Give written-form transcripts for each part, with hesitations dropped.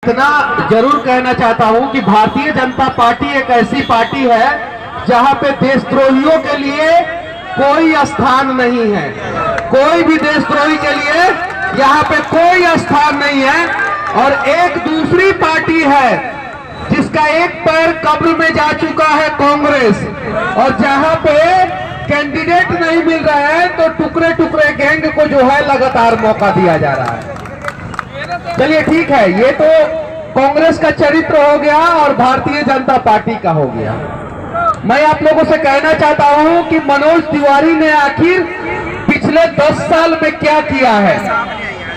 इतना जरूर कहना चाहता हूं कि भारतीय जनता पार्टी एक ऐसी पार्टी है जहां पे देशद्रोहियों के लिए कोई स्थान नहीं है। कोई भी देशद्रोही के लिए यहाँ पे कोई स्थान नहीं है। और एक दूसरी पार्टी है जिसका एक पैर कब्र में जा चुका है, कांग्रेस, और जहां पे कैंडिडेट नहीं मिल रहा है तो टुकड़े टुकड़े गैंग को जो है लगातार मौका दिया जा रहा है। चलिए ठीक है, ये तो कांग्रेस का चरित्र हो गया और भारतीय जनता पार्टी का हो गया। मैं आप लोगों से कहना चाहता हूं कि मनोज तिवारी ने आखिर पिछले 10 साल में क्या किया है।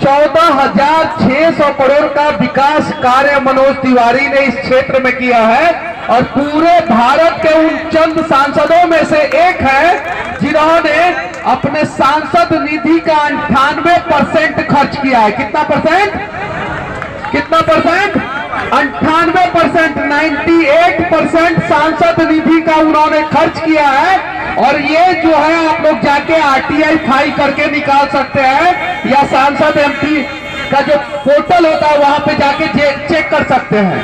14,600 करोड़ का विकास कार्य मनोज तिवारी ने इस क्षेत्र में किया है और पूरे भारत के उन चंद सांसदों में से एक है जिन्होंने अपने सांसद निधि का 98% खर्च किया है। कितना परसेंट? 98%, 98% सांसद निधि का उन्होंने खर्च किया है। और ये जो है आप लोग जाके आरटीआई फाइल करके निकाल सकते हैं या सांसद एमपी का जो पोर्टल होता है वहां पे जाके चेक कर सकते हैं।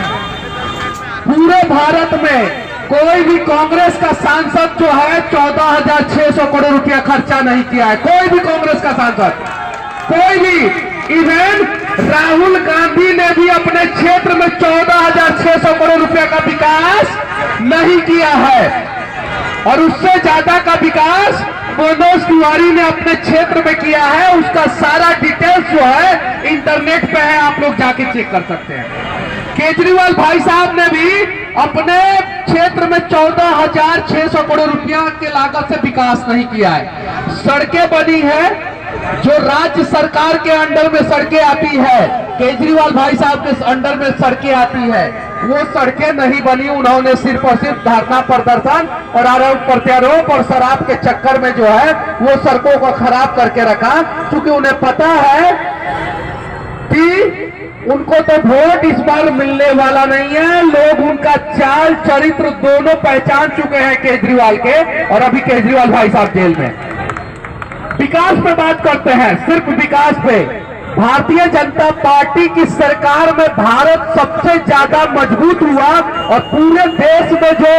पूरे भारत में कोई भी कांग्रेस का सांसद जो है 14,600 करोड़ रुपया खर्चा नहीं किया है। कोई भी कांग्रेस का सांसद, कोई भी। इवन राहुल गांधी ने भी अपने क्षेत्र में 14,600 करोड़ रुपया का विकास नहीं किया है। और उससे ज्यादा का विकास मनोज तिवारी ने अपने क्षेत्र में किया है। उसका सारा डिटेल्स जो है इंटरनेट पे है, आप लोग जाके चेक कर सकते हैं। केजरीवाल भाई साहब ने भी अपने क्षेत्र में 14,600 करोड़ रुपया के लागत से विकास नहीं किया है। सड़कें बनी है जो राज्य सरकार के अंडर में सड़कें आती है, केजरीवाल भाई साहब के अंडर में सड़कें आती है, वो सड़कें नहीं बनी। उन्होंने सिर्फ और सिर्फ धरना प्रदर्शन और आरोप प्रत्यारोप और शराब के चक्कर में जो है वो सड़कों को खराब करके रखा, क्योंकि उन्हें पता है कि उनको तो वोट इस बार मिलने वाला नहीं है। लोग उनका चाल चरित्र दोनों पहचान चुके हैं केजरीवाल के, और अभी केजरीवाल भाई साहब जेल में। विकास पे बात करते हैं, सिर्फ विकास पे। भारतीय जनता पार्टी की सरकार में भारत सबसे ज्यादा मजबूत हुआ और पूरे देश में जो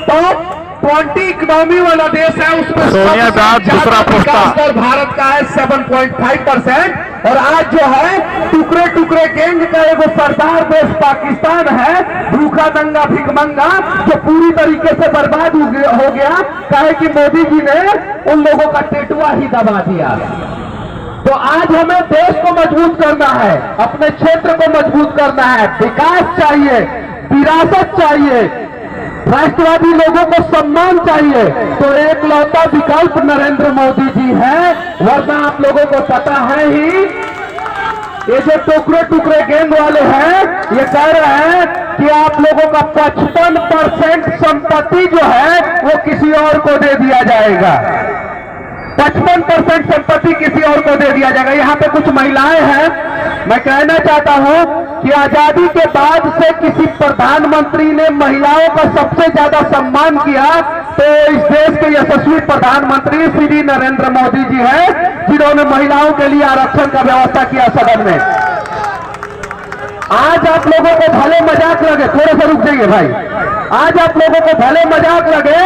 टॉप 20 इकोनॉमी वाला देश है उसमें सोनिया गांधी दूसरा विकास दर भारत का है 7.5%। और आज जो है टुकड़े टुकड़े गैंग का एगो सरदार देश पाकिस्तान है, भूखा दंगा भिखमंगा, जो पूरी तरीके से बर्बाद हो गया। कहे कि मोदी जी ने उन लोगों का टेटुआ ही दबा दिया। तो आज हमें देश को मजबूत करना है, अपने क्षेत्र को मजबूत करना है। विकास चाहिए, विरासत चाहिए, राष्ट्रवादी लोगों को सम्मान चाहिए। तो एक लौता विकल्प नरेंद्र मोदी जी है, वरना आप लोगों को पता है ही ये जो टुकड़े टुकड़े गैंग वाले हैं ये कह रहे हैं कि आप लोगों का 55% संपत्ति जो है वो किसी और को दे दिया जाएगा। 55% संपत्ति किसी और को दे दिया जाएगा। यहाँ पे कुछ महिलाएं हैं, मैं कहना चाहता हूं कि आजादी के बाद से किसी प्रधानमंत्री ने महिलाओं का सबसे ज्यादा सम्मान किया तो इस देश के यशस्वी प्रधानमंत्री श्री नरेंद्र मोदी जी हैं, जिन्होंने महिलाओं के लिए आरक्षण का व्यवस्था किया सदन में। आज आप लोगों को भले मजाक लगे, थोड़ा सा रुक जाइए भाई, आज आप लोगों को भले मजाक लगे,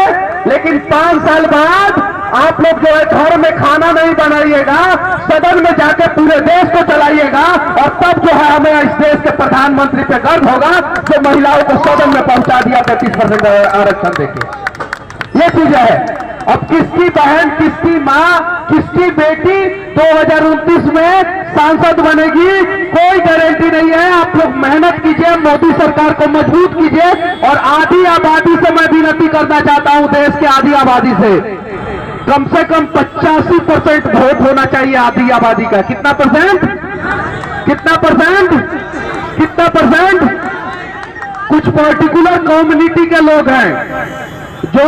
लेकिन 5 साल बाद आप लोग जो है घर में खाना नहीं बनाइएगा, सदन में जाके पूरे देश को चलाइएगा, और तब जो है हमें इस देश के प्रधानमंत्री पे गर्व होगा जो महिलाओं को सदन में पहुंचा दिया 33% आरक्षण देके। ये चीज है। अब किसकी बहन, किसकी माँ, किसकी बेटी 2029 में सांसद बनेगी, कोई गारंटी नहीं है। आप लोग मेहनत कीजिए, मोदी सरकार को मजबूत कीजिए। और आधी आबादी से मैं विनती करना चाहता हूं, देश के आधी आबादी से कम 85% वोट होना चाहिए आधी आबादी का। कितना परसेंट? कितना परसेंट? कितना परसेंट? कुछ पर्टिकुलर कम्युनिटी के लोग हैं जो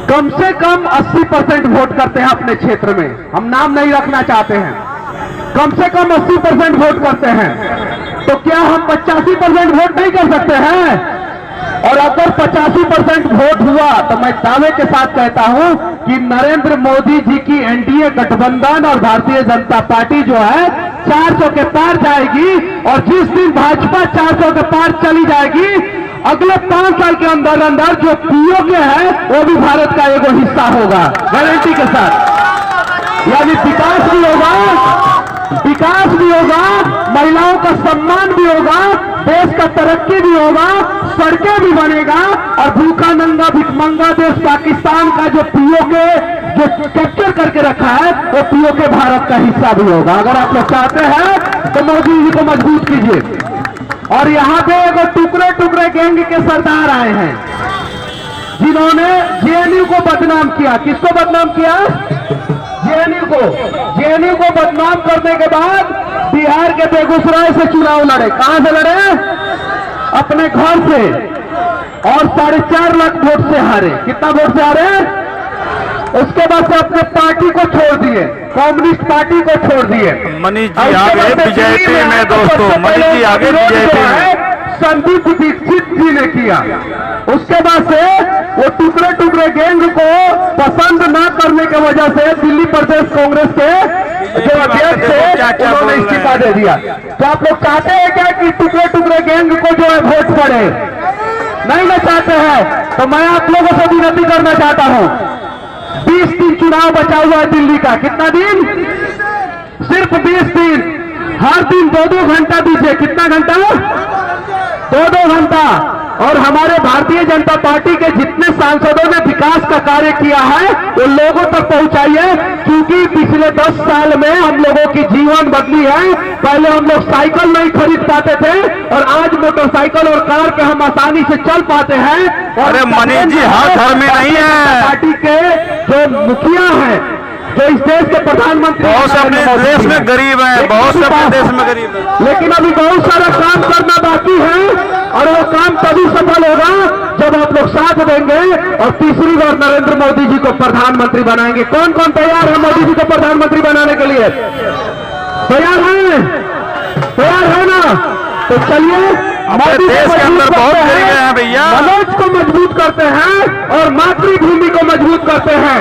कम से कम 80% वोट करते हैं अपने क्षेत्र में, हम नाम नहीं रखना चाहते हैं। कम से कम 80% वोट करते हैं, तो क्या हम 85% वोट नहीं कर सकते हैं? और अगर 85% वोट हुआ तो मैं दावे के साथ कहता हूं कि नरेंद्र मोदी जी की एनडीए गठबंधन और भारतीय जनता पार्टी जो है 400 के पार जाएगी। और जिस दिन भाजपा 400 के पार चली जाएगी, अगले 5 साल के अंदर अंदर जो पीओके है वो भी भारत का एक हिस्सा होगा, गारंटी के साथ। यानी विकास भी होगा, महिलाओं का सम्मान भी होगा, देश का तरक्की भी होगा, सड़कें भी बनेगा, और भूखा नंगा भिखमंगा देश पाकिस्तान का जो पीओके जो कैप्चर करके रखा है वो पीओके भारत का हिस्सा भी होगा। अगर आप लोग चाहते हैं तो मोदी जी को मजबूत कीजिए। और यहाँ पे एक टुकड़े टुकड़े गैंग के सरदार आए हैं जिन्होंने जेएनयू को बदनाम किया। किसको बदनाम किया? जेएनयू को बदनाम करने के बाद बिहार के बेगूसराय से चुनाव लड़े। कहां से लड़े? अपने घर से, और 4.5 लाख वोट से हारे। कितना वोट से हारे? उसके बाद से अपने पार्टी को छोड़ दिए, कम्युनिस्ट पार्टी को छोड़ दिए। मनीष जी आगे बीजेपी में, दोस्तों मनीष जी आगे बीजेपी में संदीप दीक्षित जी ने किया। उसके बाद से वो टुकड़े टुकड़े गैंग को पसंद न करने की वजह से दिल्ली प्रदेश कांग्रेस के जो अध्यक्ष थे उन्होंने इस्तीफा दे दिया। तो आप लोग चाहते हैं क्या कि टुकड़े टुकड़े गैंग को जो है वोट पड़े? नहीं ना चाहते हैं। तो मैं आप लोगों से विनती करना चाहता हूं, 20 दिन चुनाव बचा हुआ है दिल्ली का। कितना दिन? सिर्फ 20 दिन। हर दिन 2-2 घंटा दीजिए। कितना घंटा? 2-2 घंटा। और हमारे भारतीय जनता पार्टी के जितने सांसदों ने विकास का कार्य किया है वो लोगों तक पहुंचाइए, क्योंकि पिछले 10 साल में हम लोगों की जीवन बदली है। पहले हम लोग साइकिल नहीं खरीद पाते थे और आज मोटरसाइकिल और कार पे हम आसानी से चल पाते हैं। और अरे मनीष जी हर घर में नहीं है। पार्टी के जो मुखिया हैं, जो इस देश के प्रधानमंत्री, बहुत से अपने देश में गरीब हैं, बहुत से अपने देश में गरीब हैं, लेकिन अभी बहुत सारा काम करना बाकी है। और वो काम तभी सफल होगा जब आप लोग साथ देंगे और तीसरी बार नरेंद्र मोदी जी को प्रधानमंत्री बनाएंगे। कौन कौन तैयार है मोदी जी को प्रधानमंत्री बनाने के लिए? तैयार है? तैयार है ना? तो चलिए, हमारे देश के अंदर बहुत गरीब हैं भैया। मनोज को मजबूत करते हैं और मातृभूमि को मजबूत करते हैं।